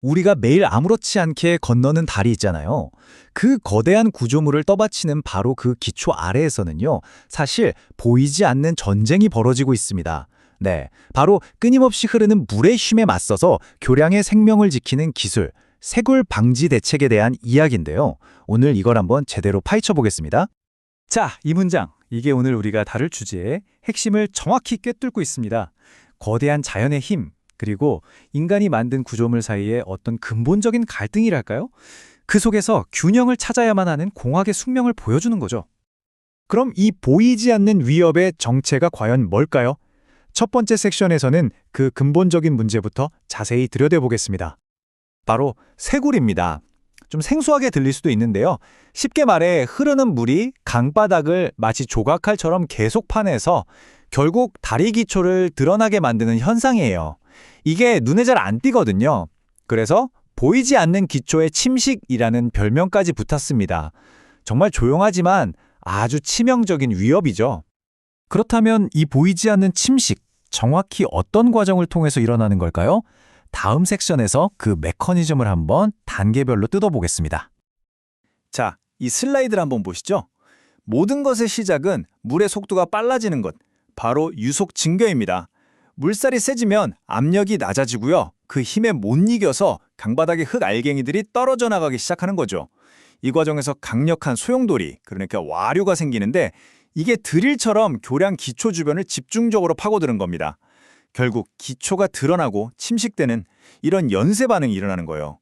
우리가 매일 아무렇지 않게 건너는 다리 있잖아요. 그 거대한 구조물을 떠받치는 바로 그 기초 아래에서는요, 사실 보이지 않는 전쟁이 벌어지고 있습니다. 네, 바로 끊임없이 흐르는 물의 힘에 맞서서 교량의 생명을 지키는 기술, 세굴 방지 대책에 대한 이야기인데요. 오늘 이걸 한번 제대로 파헤쳐 보겠습니다. 자, 이 문장. 이게 오늘 우리가 다룰 주제의 핵심을 정확히 꿰뚫고 있습니다. 거대한 자연의 힘, 그리고 인간이 만든 구조물 사이에 어떤 근본적인 갈등이랄까요? 그 속에서 균형을 찾아야만 하는 공학의 숙명을 보여주는 거죠. 그럼 이 보이지 않는 위협의 정체가 과연 뭘까요? 첫 번째 섹션에서는 그 근본적인 문제부터 자세히 들여다보겠습니다. 바로 쇄골입니다. 좀 생소하게 들릴 수도 있는데요. 쉽게 말해 흐르는 물이 강바닥을 마치 조각칼처럼 계속 파내서 결국 다리 기초를 드러나게 만드는 현상이에요. 이게 눈에 잘 안 띄거든요. 그래서 보이지 않는 기초의 침식이라는 별명까지 붙었습니다. 정말 조용하지만 아주 치명적인 위협이죠. 그렇다면 이 보이지 않는 침식, 정확히 어떤 과정을 통해서 일어나는 걸까요? 다음 섹션에서 그 메커니즘을 한번 단계별로 뜯어보겠습니다. 자, 이 슬라이드를 한번 보시죠. 모든 것의 시작은 물의 속도가 빨라지는 것, 바로 유속 증가입니다. 물살이 세지면 압력이 낮아지고요. 그 힘에 못 이겨서 강바닥의 흙 알갱이들이 떨어져 나가기 시작하는 거죠. 이 과정에서 강력한 소용돌이, 그러니까 와류가 생기는데 이게 드릴처럼 교량 기초 주변을 집중적으로 파고드는 겁니다. 결국 기초가 드러나고 침식되는 이런 연쇄 반응이 일어나는 거예요.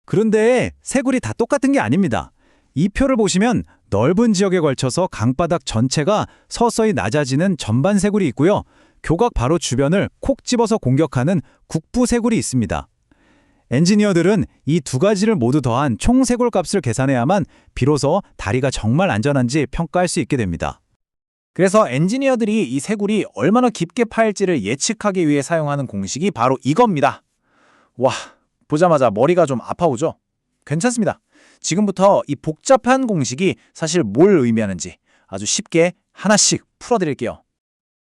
그런데 쇄골이 다 똑같은 게 아닙니다. 이 표를 보시면 넓은 지역에 걸쳐서 강바닥 전체가 서서히 낮아지는 전반 쇄골이 있고요. 교각 바로 주변을 콕 집어서 공격하는 국부 쇄골이 있습니다. 엔지니어들은 이 두 가지를 모두 더한 총 쇄골 값을 계산해야만 비로소 다리가 정말 안전한지 평가할 수 있게 됩니다. 그래서 엔지니어들이 이 쇄골이 얼마나 깊게 파일지를 예측하기 위해 사용하는 공식이 바로 이겁니다. 와, 보자마자 머리가 좀 아파오죠? 괜찮습니다. 지금부터 이 복잡한 공식이 사실 뭘 의미하는지 아주 쉽게 하나씩 풀어드릴게요.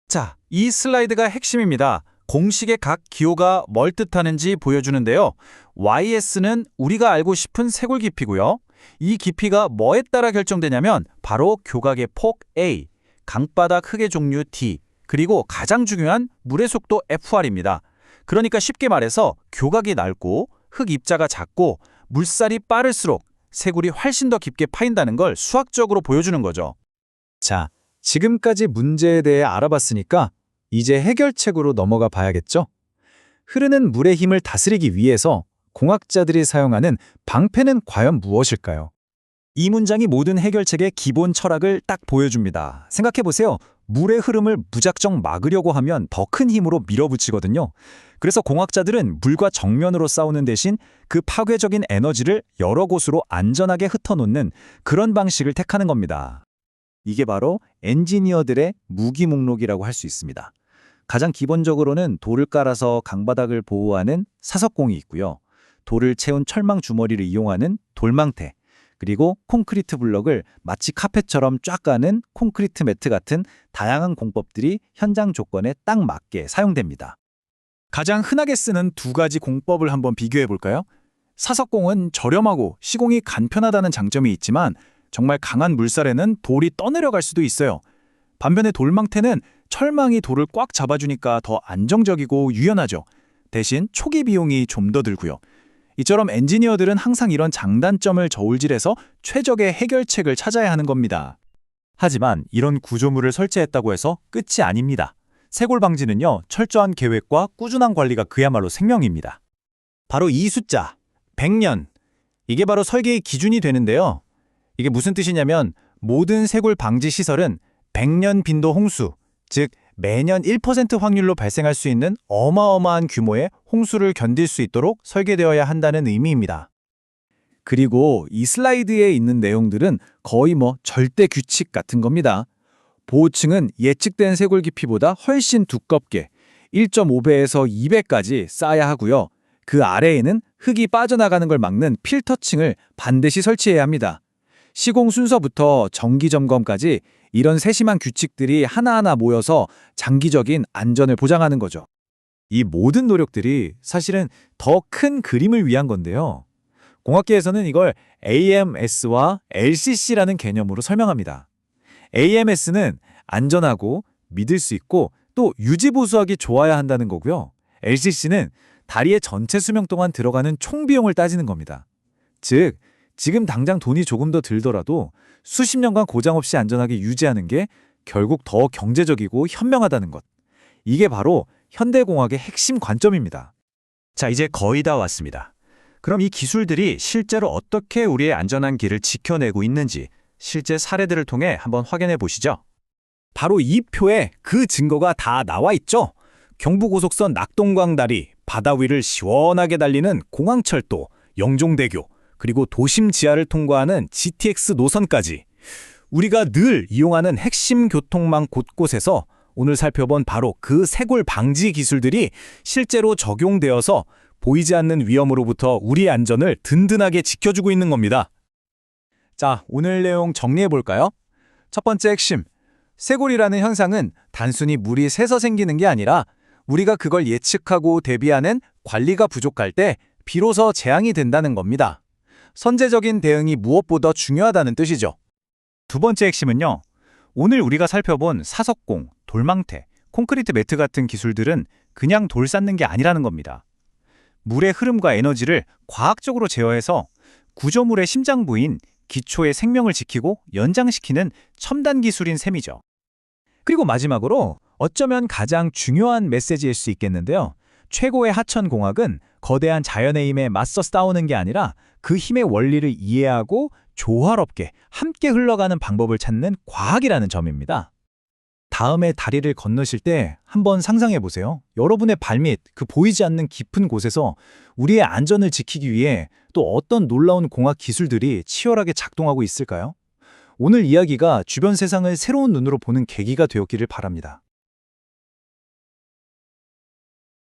자, 이 슬라이드가 핵심입니다. 공식의 각 기호가 뭘 뜻하는지 보여주는데요. YS는 우리가 알고 싶은 쇄골 깊이고요. 이 깊이가 뭐에 따라 결정되냐면 바로 교각의 폭 A, 강바닥 흙의 종류 D, 그리고 가장 중요한 물의 속도 FR입니다. 그러니까 쉽게 말해서 교각이 넓고 흙 입자가 작고 물살이 빠를수록 쇄골이 훨씬 더 깊게 파인다는 걸 수학적으로 보여주는 거죠. 자, 지금까지 문제에 대해 알아봤으니까 이제 해결책으로 넘어가 봐야겠죠? 흐르는 물의 힘을 다스리기 위해서 공학자들이 사용하는 방패는 과연 무엇일까요? 이 문장이 모든 해결책의 기본 철학을 딱 보여줍니다. 생각해보세요. 물의 흐름을 무작정 막으려고 하면 더 큰 힘으로 밀어붙이거든요. 그래서 공학자들은 물과 정면으로 싸우는 대신 그 파괴적인 에너지를 여러 곳으로 안전하게 흩어놓는 그런 방식을 택하는 겁니다. 이게 바로 엔지니어들의 무기 목록이라고 할 수 있습니다. 가장 기본적으로는 돌을 깔아서 강바닥을 보호하는 사석공이 있고요. 돌을 채운 철망 주머니를 이용하는 돌망태, 그리고 콘크리트 블럭을 마치 카펫처럼 쫙 까는 콘크리트 매트 같은 다양한 공법들이 현장 조건에 딱 맞게 사용됩니다. 가장 흔하게 쓰는 두 가지 공법을 한번 비교해 볼까요? 사석공은 저렴하고 시공이 간편하다는 장점이 있지만 정말 강한 물살에는 돌이 떠내려갈 수도 있어요. 반면에 돌망태는 철망이 돌을 꽉 잡아주니까 더 안정적이고 유연하죠. 대신 초기 비용이 좀 더 들고요. 이처럼 엔지니어들은 항상 이런 장단점을 저울질해서 최적의 해결책을 찾아야 하는 겁니다. 하지만 이런 구조물을 설치했다고 해서 끝이 아닙니다. 쇄골 방지는요, 철저한 계획과 꾸준한 관리가 그야말로 생명입니다. 바로 이 숫자, 100년. 이게 바로 설계의 기준이 되는데요. 이게 무슨 뜻이냐면 모든 쇄골 방지 시설은 100년 빈도 홍수, 즉 매년 1% 확률로 발생할 수 있는 어마어마한 규모의 홍수를 견딜 수 있도록 설계되어야 한다는 의미입니다. 그리고 이 슬라이드에 있는 내용들은 거의 절대 규칙 같은 겁니다. 보호층은 예측된 쇄골 깊이보다 훨씬 두껍게 1.5배에서 2배까지 쌓아야 하고요. 그 아래에는 흙이 빠져나가는 걸 막는 필터층을 반드시 설치해야 합니다. 시공 순서부터 정기 점검까지 이런 세심한 규칙들이 하나하나 모여서 장기적인 안전을 보장하는 거죠. 이 모든 노력들이 사실은 더 큰 그림을 위한 건데요. 공학계에서는 이걸 AMS와 LCC라는 개념으로 설명합니다. AMS는 안전하고 믿을 수 있고 또 유지보수하기 좋아야 한다는 거고요. LCC는 다리의 전체 수명 동안 들어가는 총 비용을 따지는 겁니다. 즉, 지금 당장 돈이 조금 더 들더라도 수십 년간 고장 없이 안전하게 유지하는 게 결국 더 경제적이고 현명하다는 것. 이게 바로 현대공학의 핵심 관점입니다. 자, 이제 거의 다 왔습니다. 그럼 이 기술들이 실제로 어떻게 우리의 안전한 길을 지켜내고 있는지 실제 사례들을 통해 한번 확인해 보시죠. 바로 이 표에 그 증거가 다 나와 있죠. 경부고속선 낙동강다리, 바다 위를 시원하게 달리는 공항철도, 영종대교, 그리고 도심 지하를 통과하는 GTX 노선까지 우리가 늘 이용하는 핵심 교통망 곳곳에서 오늘 살펴본 바로 그 쇄골 방지 기술들이 실제로 적용되어서 보이지 않는 위험으로부터 우리의 안전을 든든하게 지켜주고 있는 겁니다. 자, 오늘 내용 정리해 볼까요? 첫 번째 핵심. 쇄골이라는 현상은 단순히 물이 새서 생기는 게 아니라 우리가 그걸 예측하고 대비하는 관리가 부족할 때 비로소 재앙이 된다는 겁니다. 선제적인 대응이 무엇보다 중요하다는 뜻이죠. 두 번째 핵심은요. 오늘 우리가 살펴본 사석공, 돌망태, 콘크리트 매트 같은 기술들은 그냥 돌 쌓는 게 아니라는 겁니다. 물의 흐름과 에너지를 과학적으로 제어해서 구조물의 심장 부인, 기초의 생명을 지키고 연장시키는 첨단 기술인 셈이죠. 그리고 마지막으로 어쩌면 가장 중요한 메시지일 수 있겠는데요. 최고의 하천공학은 거대한 자연의 힘에 맞서 싸우는 게 아니라 그 힘의 원리를 이해하고 조화롭게 함께 흘러가는 방법을 찾는 과학이라는 점입니다. 다음에 다리를 건너실 때 한번 상상해 보세요. 여러분의 발밑, 그 보이지 않는 깊은 곳에서 우리의 안전을 지키기 위해 또 어떤 놀라운 공학 기술들이 치열하게 작동하고 있을까요? 오늘 이야기가 주변 세상을 새로운 눈으로 보는 계기가 되었기를 바랍니다.